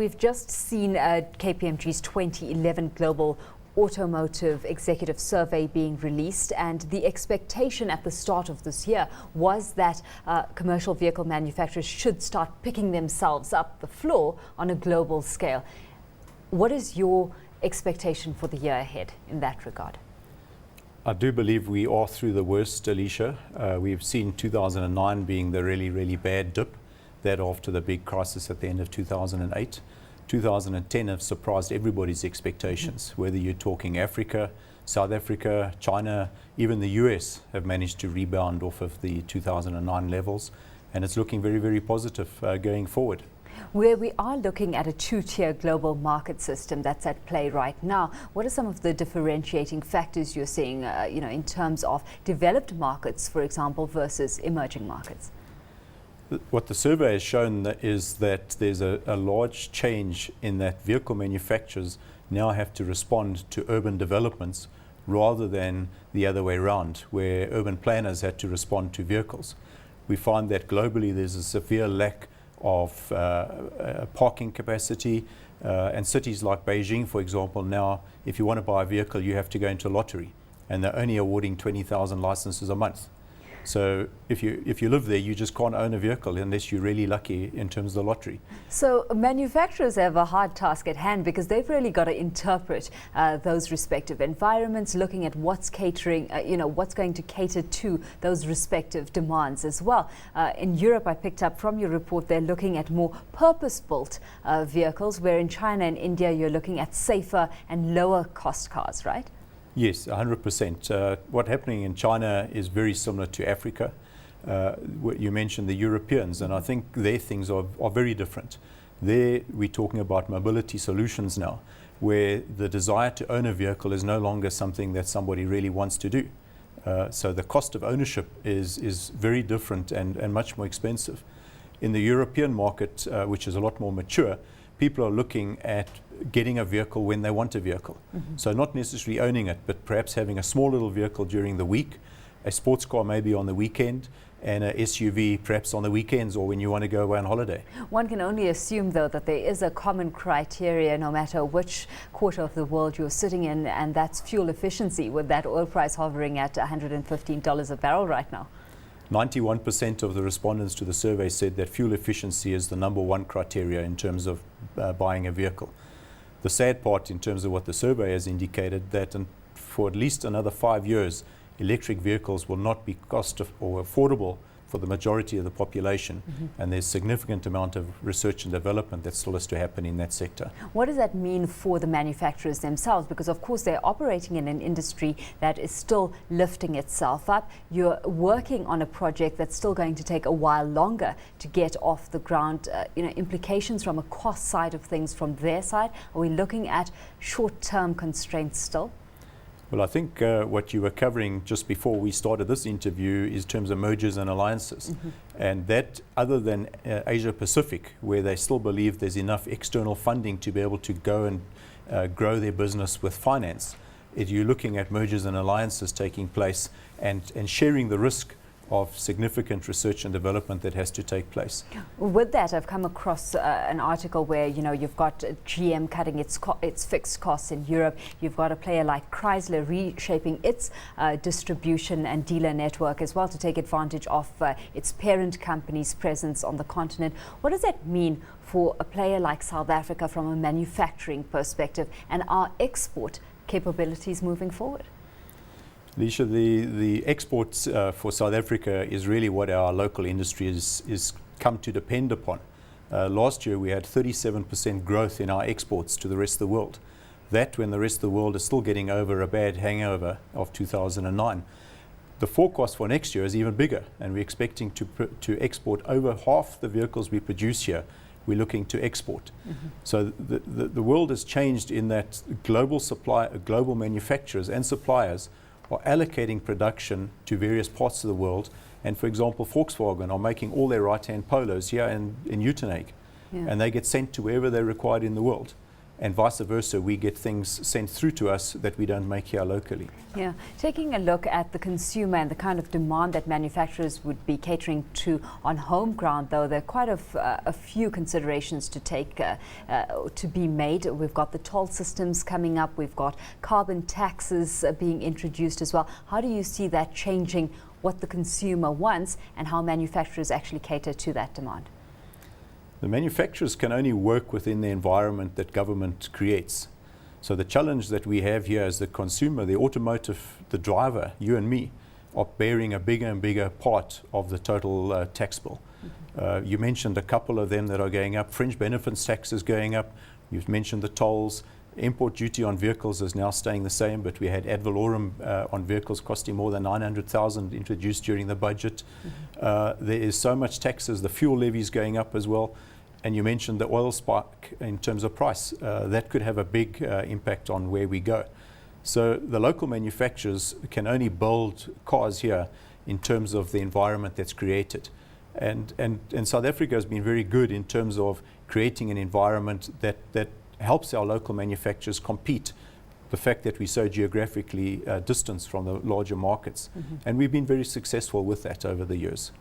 we've just seen KPMG's 2011 Global Automotive Executive Survey being released, and the expectation at the start of this year was that commercial vehicle manufacturers should start picking themselves up the floor on a global scale. What is your expectation for the year ahead in that regard? I do believe we are through the worst, Alicia. We've seen 2009 being the really bad dip, that after the big crisis at the end of 2008. 2010 have surprised everybody's expectations, whether you're talking Africa, South Africa, China, even the US have managed to rebound off of the 2009 levels, and it's looking very positive going forward. Where we are looking at a two-tier global market system that's at play right now, what are some of the differentiating factors you're seeing in terms of developed markets, for example, versus emerging markets? What the survey has shown is that there's a large change in that vehicle manufacturers now have to respond to urban developments rather than the other way around, where urban planners had to respond to vehicles. We find that globally there's a severe lack of parking capacity, and cities like Beijing, for example, now if you want to buy a vehicle you have to go into a lottery, and they're only awarding 20,000 licenses a month. So if you live there, you just can't own a vehicle unless you're really lucky in terms of the lottery. So manufacturers have a hard task at hand because they've really got to interpret those respective environments, looking at what's catering, what's going to cater to those respective demands as well. In Europe, I picked up from your report, they're looking at more purpose-built vehicles, where in China and India, you're looking at safer and lower cost cars, right? Yes, 100%. What's happening in China is very similar to Africa. You mentioned the Europeans, and I think their things are very different. There, we're talking about mobility solutions now, where the desire to own a vehicle is no longer something that somebody really wants to do. So the cost of ownership is very different and much more expensive. In the European market, which is a lot more mature, people are looking at getting a vehicle when they want a vehicle. So not necessarily owning it, but perhaps having a small little vehicle during the week, a sports car maybe on the weekend, and a SUV perhaps on the weekends or when you want to go away on holiday. One can only assume, though, that there is a common criteria no matter which quarter of the world you're sitting in, and that's fuel efficiency, with that oil price hovering at $115 a barrel right now. 91% of the respondents to the survey said that fuel efficiency is the #1 criteria in terms of buying a vehicle. The sad part in terms of what the survey has indicated, that for at least another 5 years, electric vehicles will not be cost or affordable for the majority of the population, and there's significant amount of research and development that still has to happen in that sector. What does that mean for the manufacturers themselves? Because of course they're operating in an industry that is still lifting itself up. You're working on a project that's still going to take a while longer to get off the ground. Implications from a cost side of things from their side. Are we looking at short-term constraints still? Well, I think what you were covering just before we started this interview is in terms of mergers and alliances. And that, other than Asia Pacific, where they still believe there's enough external funding to be able to go and grow their business with finance, you're looking at mergers and alliances taking place and sharing the risk of significant research and development that has to take place. With that, I've come across an article where you've got GM cutting its fixed costs in Europe. You've got a player like Chrysler reshaping its distribution and dealer network as well to take advantage of its parent company's presence on the continent. What does that mean for a player like South Africa from a manufacturing perspective and our export capabilities moving forward? Alicia, the exports for South Africa is really what our local industry is come to depend upon. Last year we had 37% growth in our exports to the rest of the world. That when the rest of the world is still getting over a bad hangover of 2009. The forecast for next year is even bigger, and we're expecting to export over half the vehicles we produce here. We're looking to export. So the world has changed in that global manufacturers and suppliers are allocating production to various parts of the world. And for example, Volkswagen are making all their right-hand polos here in Uitenhage, and they get sent to wherever they're required in the world. and vice versa, we get things sent through to us that we don't make here locally. Yeah, taking a look at the consumer and the kind of demand that manufacturers would be catering to on home ground, though, there are quite a few considerations to take to be made. We've got the toll systems coming up, we've got carbon taxes being introduced as well. How do you see that changing what the consumer wants and how manufacturers actually cater to that demand? The manufacturers can only work within the environment that government creates. So the challenge that we have here as the consumer, the automotive, the driver, you and me, are bearing a bigger and bigger part of the total tax bill. You mentioned a couple of them that are going up. Fringe benefits tax is going up. You've mentioned the tolls. Import duty on vehicles is now staying the same, but we had ad valorem on vehicles costing more than 900,000 introduced during the budget. There is so much taxes. The fuel levy is going up as well. And you mentioned the oil spike in terms of price. That could have a big impact on where we go. So the local manufacturers can only build cars here in terms of the environment that's created. And South Africa has been very good in terms of creating an environment that helps our local manufacturers compete. The fact that we're so geographically distanced from the larger markets. And we've been very successful with that over the years.